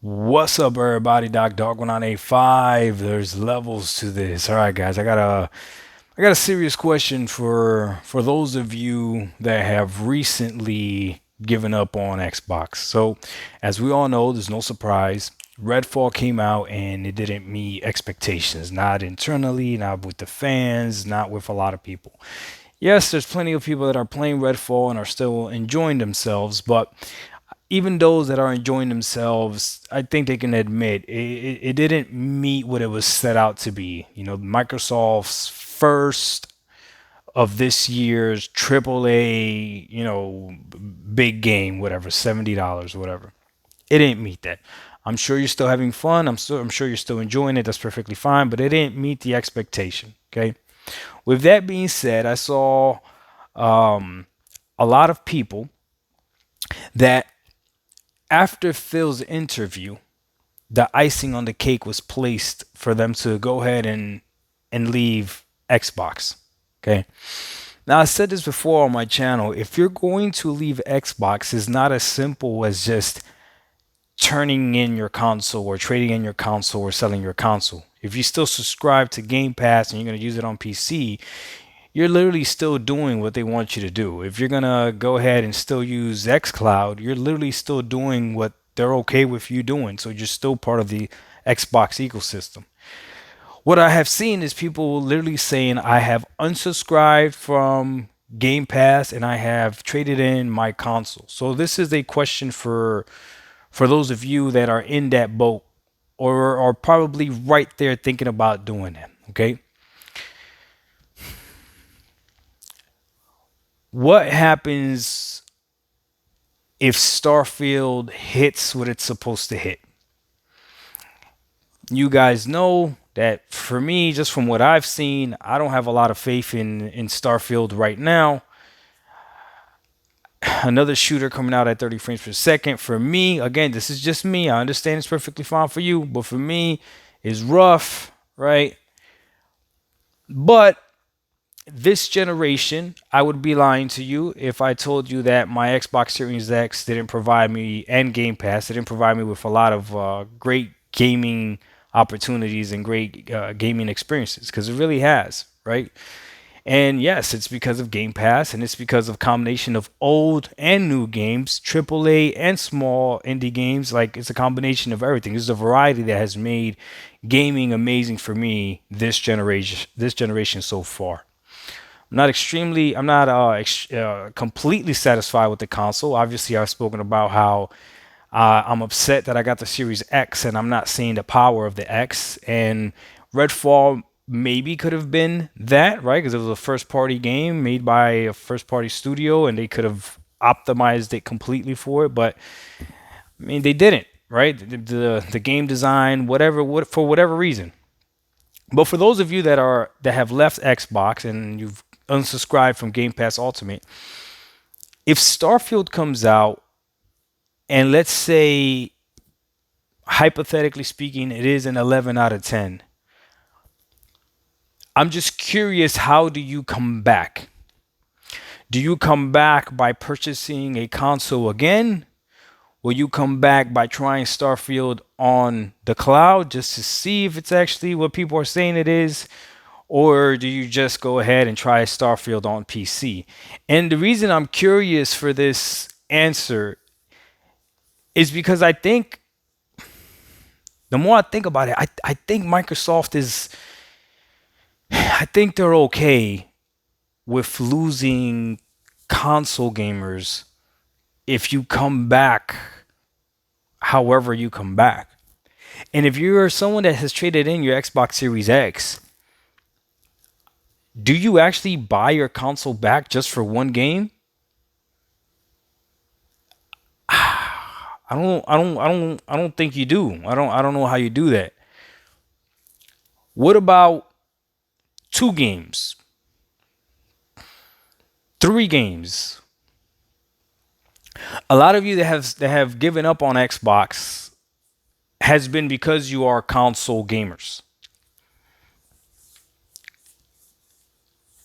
What's up, everybody? Dog 1985. There's levels to this. All right, guys. I got a serious question for those of you that have recently given up on Xbox. So, as we all know, there's no surprise. Redfall came out and it didn't meet expectations. Not internally, not with the fans, not with a lot of people. Yes, there's plenty of people that are playing Redfall and are still enjoying themselves, but even those that are enjoying themselves, I think they can admit it didn't meet what it was set out to be. Microsoft's first of this year's AAA, big game, whatever, $70, whatever. It didn't meet that. I'm sure you're still having fun. I'm sure you're still enjoying it. That's perfectly fine, but it didn't meet the expectation. Okay. With that being said, I saw a lot of people that after Phil's interview, the icing on the cake was placed for them to go ahead and leave Xbox. Okay. Now I said this before on my channel. If you're going to leave Xbox, it's not as simple as just turning in your console or trading in your console or selling your console. If you still subscribe to Game Pass and you're going to use it on PC, you're literally still doing what they want you to do. If you're going to go ahead and still use xCloud, you're literally still doing what they're okay with you doing. So you're still part of the Xbox ecosystem. What I have seen is people literally saying, I have unsubscribed from Game Pass and I have traded in my console. So this is a question for those of you that are in that boat or are probably right there thinking about doing it. Okay. What happens if Starfield hits what it's supposed to hit? You guys know that for me, just from what I've seen, I don't have a lot of faith in Starfield right now. Another shooter coming out at 30 frames per second. For me, again, this is just me. I understand it's perfectly fine for you, but for me, is rough, right? But this generation, I would be lying to you if I told you that my Xbox Series X didn't provide me, and Game Pass didn't provide me with a lot of great gaming opportunities and great gaming experiences, because it really has, right? And yes, it's because of Game Pass, and it's because of combination of old and new games, AAA and small indie games. Like, it's a combination of everything. It's a variety that has made gaming amazing for me this generation so far. I'm not completely satisfied with the console. Obviously, I've spoken about how I'm upset that I got the Series X and I'm not seeing the power of the X. And Redfall maybe could have been that, right? Because it was a first party game made by a first party studio and they could have optimized it completely for it. But I mean, they didn't, right? The game design, for whatever reason. But for those of you that have left Xbox and you've unsubscribed from Game Pass Ultimate, if Starfield comes out and let's say hypothetically speaking it is an 11 out of 10, I'm just curious, how do you come back? Do you come back by purchasing a console again? Will you come back by trying Starfield on the cloud just to see if it's actually what people are saying it is? Or do you just go ahead and try Starfield on PC? And the reason I'm curious for this answer is because I think the more I think about it, I think Microsoft is, I think they're okay with losing console gamers if you come back however you come back. And if you're someone that has traded in your Xbox Series X, do you actually buy your console back just for one game? I don't think you do. I don't know how you do that. What about two games? Three games? A lot of you that have given up on Xbox has been because you are console gamers.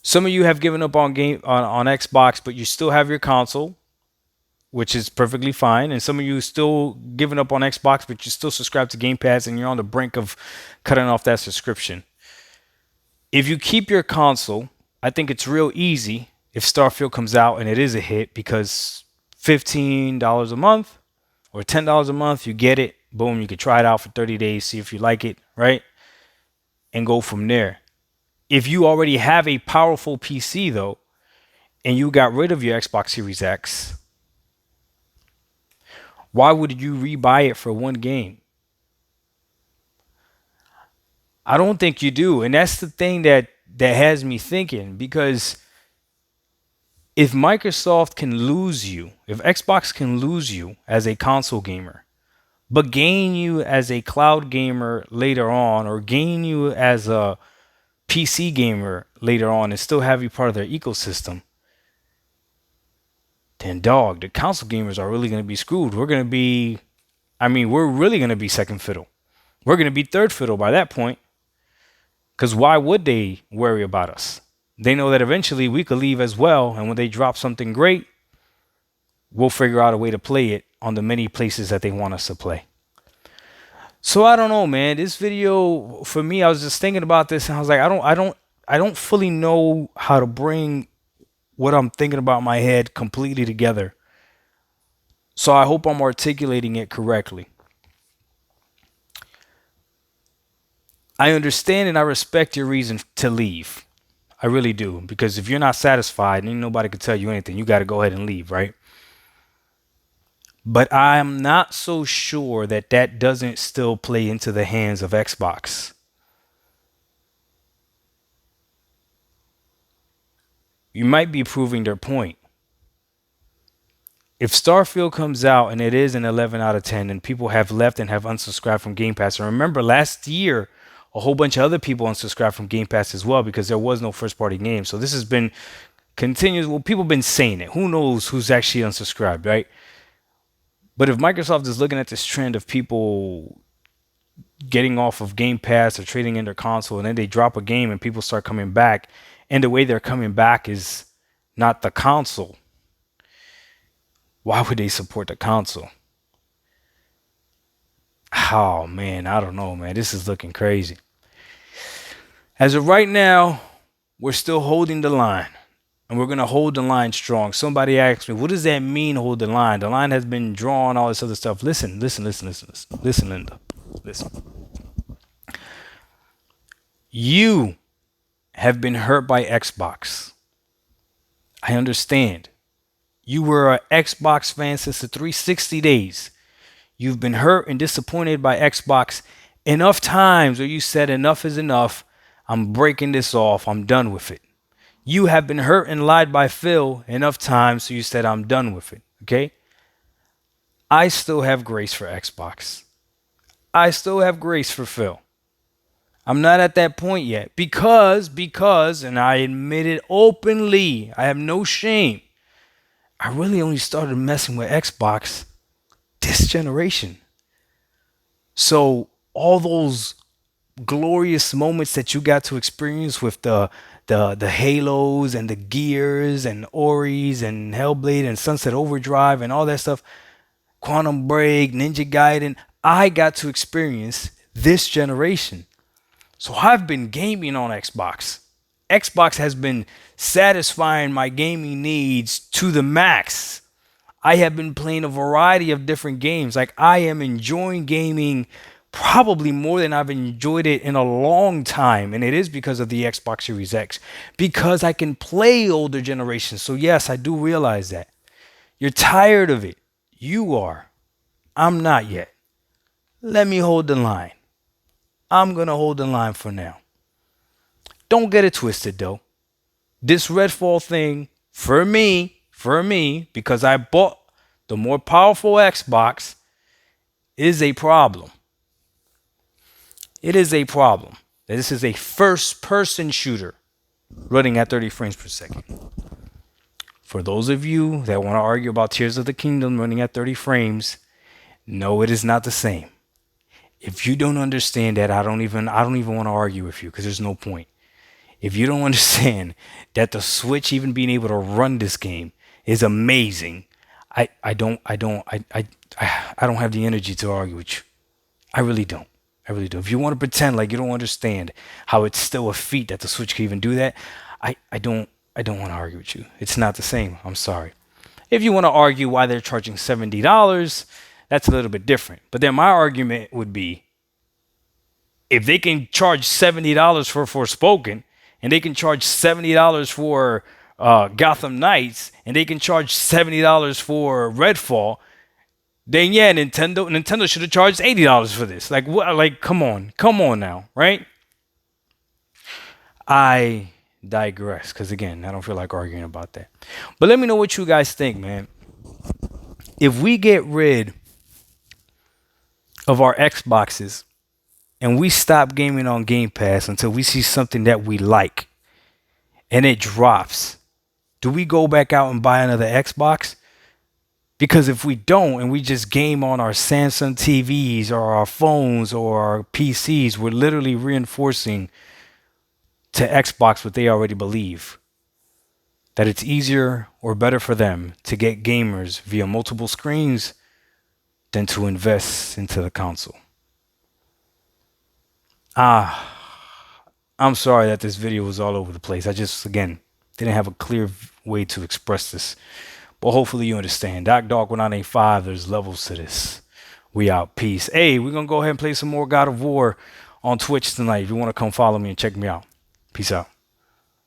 Some of you have given up on Xbox, but you still have your console. which is perfectly fine. And some of you still giving up on Xbox, but you still subscribe to Game Pass and you're on the brink of cutting off that subscription. If you keep your console, I think it's real easy if Starfield comes out and it is a hit, because $15 a month or $10 a month, you get it. Boom, you can try it out for 30 days, see if you like it, right? And go from there. If you already have a powerful PC though, and you got rid of your Xbox Series X, why would you rebuy it for one game? I don't think you do. And that's the thing that has me thinking, because if Microsoft can lose you, if Xbox can lose you as a console gamer, but gain you as a cloud gamer later on, or gain you as a PC gamer later on, and still have you part of their ecosystem, then dog, the console gamers are really going to be screwed. We're going to be, we're really going to be second fiddle. We're going to be third fiddle by that point. Because why would they worry about us? They know that eventually we could leave as well. And when they drop something great, we'll figure out a way to play it on the many places that they want us to play. So I don't know, man. This video, for me, I was just thinking about this and I was like, I don't fully know how to bring what I'm thinking about in my head completely together. So I hope I'm articulating it correctly. I understand and I respect your reason to leave. I really do. Because if you're not satisfied and nobody can tell you anything, you got to go ahead and leave, right? But I'm not so sure that that doesn't still play into the hands of Xbox. You might be proving their point. If Starfield comes out and it is an 11 out of 10 and people have left and have unsubscribed from Game Pass, and remember last year, a whole bunch of other people unsubscribed from Game Pass as well because there was no first party game. So this has been continuous. Well, people have been saying it. Who knows who's actually unsubscribed, right? But if Microsoft is looking at this trend of people getting off of Game Pass or trading in their console, and then they drop a game and people start coming back, and the way they're coming back is not the console, why would they support the console? Oh man, I don't know, man. This is looking crazy. As of right now, we're still holding the line, and we're going to hold the line strong. Somebody asked me, what does that mean, hold the line? The line has been drawn, all this other stuff. Listen, Linda. Listen. You have been hurt by Xbox. I understand. You were an Xbox fan since the 360 days. You've been hurt and disappointed by Xbox enough times where you said enough is enough. I'm breaking this off. I'm done with it. You have been hurt and lied by Phil enough times so you said I'm done with it. Okay? I still have grace for Xbox. I still have grace for Phil. I'm not at that point yet because, and I admit it openly, I have no shame. I really only started messing with Xbox this generation. So all those glorious moments that you got to experience with the Halos and the Gears and Oris and Hellblade and Sunset Overdrive and all that stuff, Quantum Break, Ninja Gaiden, I got to experience this generation. So I've been gaming on Xbox. Xbox has been satisfying my gaming needs to the max. I have been playing a variety of different games. Like, I am enjoying gaming probably more than I've enjoyed it in a long time. And it is because of the Xbox Series X, because I can play older generations. So yes, I do realize that. You're tired of it. You are. I'm not yet. Let me hold the line. I'm going to hold the line for now. Don't get it twisted though. This Redfall thing, for me, because I bought the more powerful Xbox, is a problem. It is a problem. This is a first-person shooter running at 30 frames per second. For those of you that want to argue about Tears of the Kingdom running at 30 frames, no, it is not the same. If you don't understand that, I don't even want to argue with you because there's no point. If you don't understand that the Switch even being able to run this game is amazing, I don't have the energy to argue with you. I really don't. I really do. If you want to pretend like you don't understand how it's still a feat that the Switch can even do that, I don't want to argue with you. It's not the same. I'm sorry. If you want to argue why they're charging $70, that's a little bit different. But then my argument would be, if they can charge $70 for Forspoken, and they can charge $70 for Gotham Knights, and they can charge $70 for Redfall, then yeah, Nintendo should have charged $80 for this. Like what? Like come on now, right? I digress because again, I don't feel like arguing about that. But let me know what you guys think, man. If we get rid of our Xboxes and we stop gaming on Game Pass until we see something that we like and it drops, do we go back out and buy another Xbox? Because if we don't and we just game on our Samsung TVs or our phones or our PCs, we're literally reinforcing to Xbox what they already believe, that it's easier or better for them to get gamers via multiple screens than to invest into the console. I'm sorry that this video was all over the place. I just, again, didn't have a clear way to express this. But hopefully you understand. Doc Dog 1985, there's levels to this. We out. Peace. Hey, we're going to go ahead and play some more God of War on Twitch tonight. If you want to come follow me and check me out. Peace out.